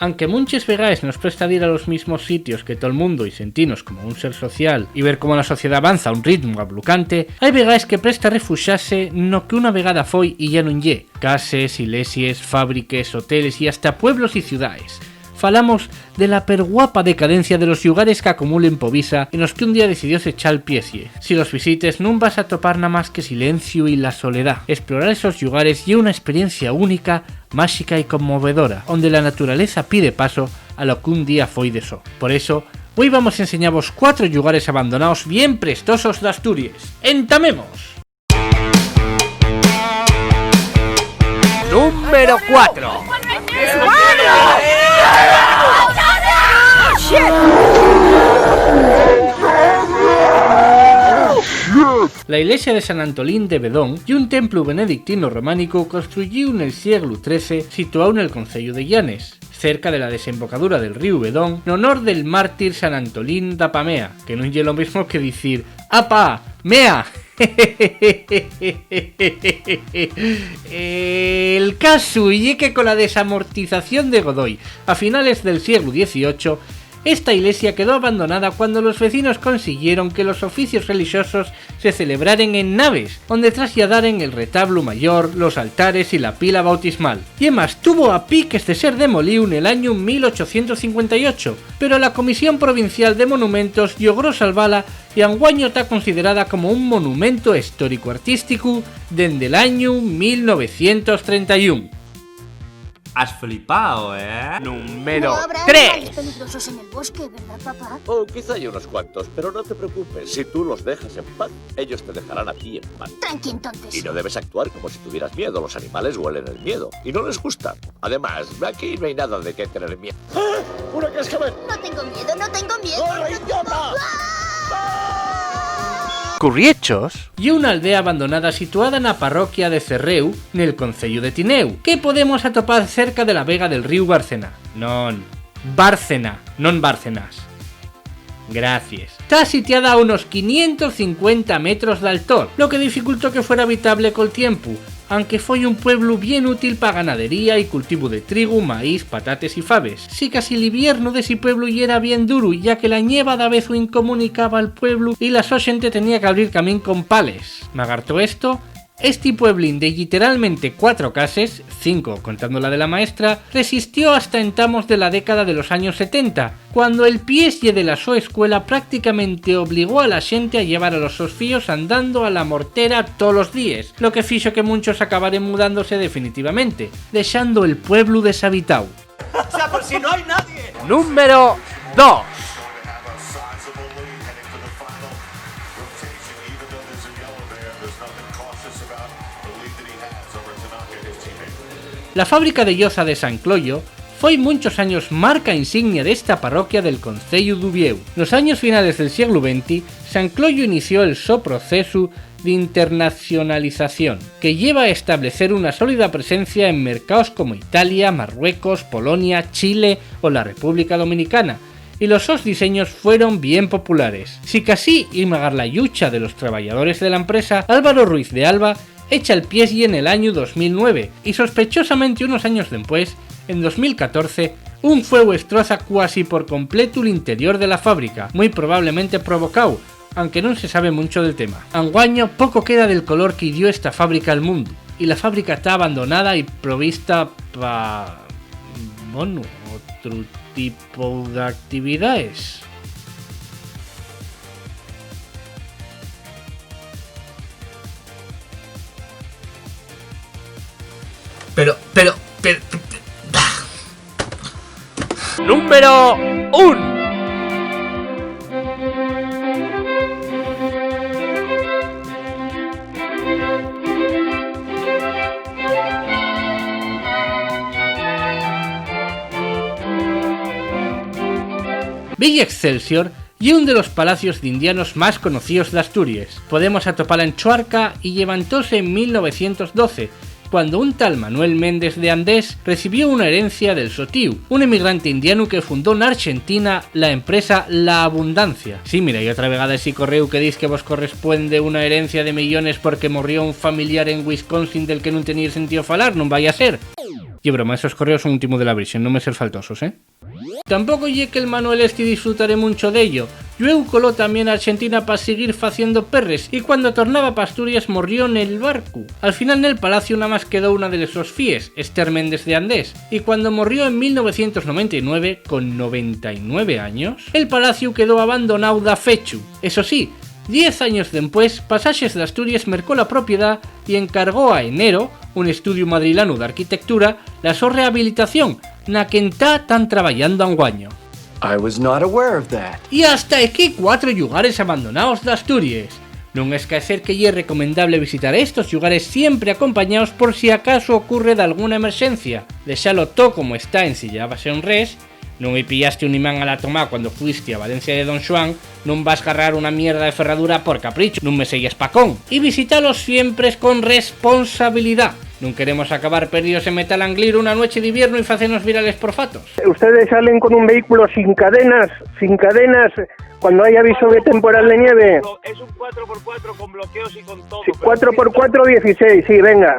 Aunque muchas vegaes nos presta ir a los mismos sitios que todo el mundo y sentirnos como un ser social y ver cómo la sociedad avanza a un ritmo ablucante, hay vegaes que presta refugiarse no que una vegada foi y ya non lle. Cases, iglesias, fábriques, hoteles y hasta pueblos y ciudades. Falamos de la perguapa decadencia de los lugares que acumulen povisa en los que un día decidió echar el piecie. Si los visites nun vas a topar nada más que silencio y la soledad. Explorar esos lugares y una experiencia única, mágica y conmovedora, donde la naturaleza pide paso a lo que un día foi de so. Por eso, hoy vamos a enseñaros 4 lugares abandonados bien prestosos de Asturias. ¡Entamemos! Número 4. La iglesia de San Antolín de Bedón y un templo benedictino románico construido en el siglo XIII situado en el concello de Llanes, cerca de la desembocadura del río Bedón, en honor del mártir San Antolín da Pamea, que no es lo mismo que decir ¡apa! ¡Mea! El caso y que con la desamortización de Godoy a finales del siglo XVIII, esta iglesia quedó abandonada cuando los vecinos consiguieron que los oficios religiosos se celebraran en naves, donde trasladaran el retablo mayor, los altares y la pila bautismal. Y además tuvo a piques de ser demolido en el año 1858, pero la Comisión Provincial de Monumentos logró salvarla y anguaño está considerada como un monumento histórico-artístico desde el año 1931. Has flipado, ¿eh? Número No habrá 3. animales peligrosos en el bosque, ¿verdad, papá? Oh, quizá hay unos cuantos, pero no te preocupes. Si tú los dejas en paz, ellos te dejarán a ti en paz. Tranqui, entonces. Y no debes actuar como si tuvieras miedo. Los animales huelen el miedo y no les gusta. Además, aquí no hay nada de qué tener miedo. ¡Ah! ¡Una cascabel! No tengo miedo, no tengo miedo. ¡Corre, idiota! Curriechos y una aldea abandonada situada en la parroquia de Cerreu, en el concello de Tineu, que podemos atopar cerca de la vega del río Bárcena. Bárcena, non Bárcenas. Gracias. Está sitiada a unos 550 metros de altor, lo que dificultó que fuera habitable col tiempo, aunque foi un pueblo bien útil para ganadería y cultivo de trigo, maíz, patates y faves. Sí, casi el invierno de ese pueblo y era bien duro, ya que la nieva da vez incomunicaba al pueblo y la so xente tenía que abrir camín con pales. Magarto esto, este pueblín de literalmente 4 cases, 5 contando la de la maestra, resistió hasta entamos de la década de los años 70, cuando el piesye de la so escuela prácticamente obligó a la gente a llevar a los sos fíos andando a la mortera todos los días, lo que fizo que muchos acabaren mudándose definitivamente, dejando el pueblo deshabitado. O sea, por si no hay nadie. Número 2. La fábrica de lloza de San Cloyo foi muchos años marca insignia de esta parroquia del concello d'Ubieu. Los años finales del siglo XX, San Cloyo inició el so proceso de internacionalización, que lleva a establecer una sólida presencia en mercados como Italia, Marruecos, Polonia, Chile o la República Dominicana, y los sos diseños fueron bien populares. Si casi imagar la lucha de los trabajadores de la empresa, Álvaro Ruiz de Alba echa el piesye en el año 2009 y sospechosamente unos años después, en 2014, un fuego destroza casi por completo el interior de la fábrica, muy probablemente provocado, aunque no se sabe mucho del tema. Anguaño poco queda del color que dio esta fábrica al mundo, y la fábrica está abandonada y provista para otro tipo de actividades. Pero. Número 1. Villa Excelsior y uno de los palacios de indianos más conocidos de Asturias. Podemos atoparla en Chuarca y levantóse en 1912, cuando un tal Manuel Méndez de Andés recibió una herencia del so tíu, un emigrante indiano que fundó en Argentina la empresa La Abundancia. Sí, mira, y otra vegada ese correo que dice que vos corresponde una herencia de millones porque morrió un familiar en Wisconsin del que no tenía sentido falar, non vaya a ser. Y broma, esos correos son un timo de la Virgen, no me ser faltosos, Tampoco lle que el Manuel este disfrutaré mucho de ello. Llueu coló también a Argentina para seguir faciendo perres y cuando tornaba pa Asturias morrió en el barco. Al final en el palacio nada más quedó una de sus fíes, Esther Méndez de Andés, y cuando morrió en 1999, con 99 años, el palacio quedó abandonado da fechu. Eso sí, 10 años después, Pasajes de Asturias mercó la propiedad y encargó a Enero, un estudio madrilano de arquitectura, la su rehabilitación, na que tan trabajando anguaño. I was not aware of that. Y hasta aquí 4 lugares abandonados de Asturias. No es esquecer que es recomendable visitar estos lugares siempre acompañados por si acaso ocurre de alguna emergencia. Deixalo todo como está en si ya va a ser un res. No me pillaste un imán a la toma cuando fuiste a Valencia de Don Juan, no vas a agarrar una mierda de ferradura por capricho, no me segues pacón. Y visítalos siempre con responsabilidad. No queremos acabar perdidos en Metal Anglir una noche de invierno y hacernos virales por fatos. Ustedes salen con un vehículo sin cadenas, cuando hay aviso de temporal de nieve. Es un 4x4 con bloqueos y con todo. Sí, 4x4 16, sí, venga.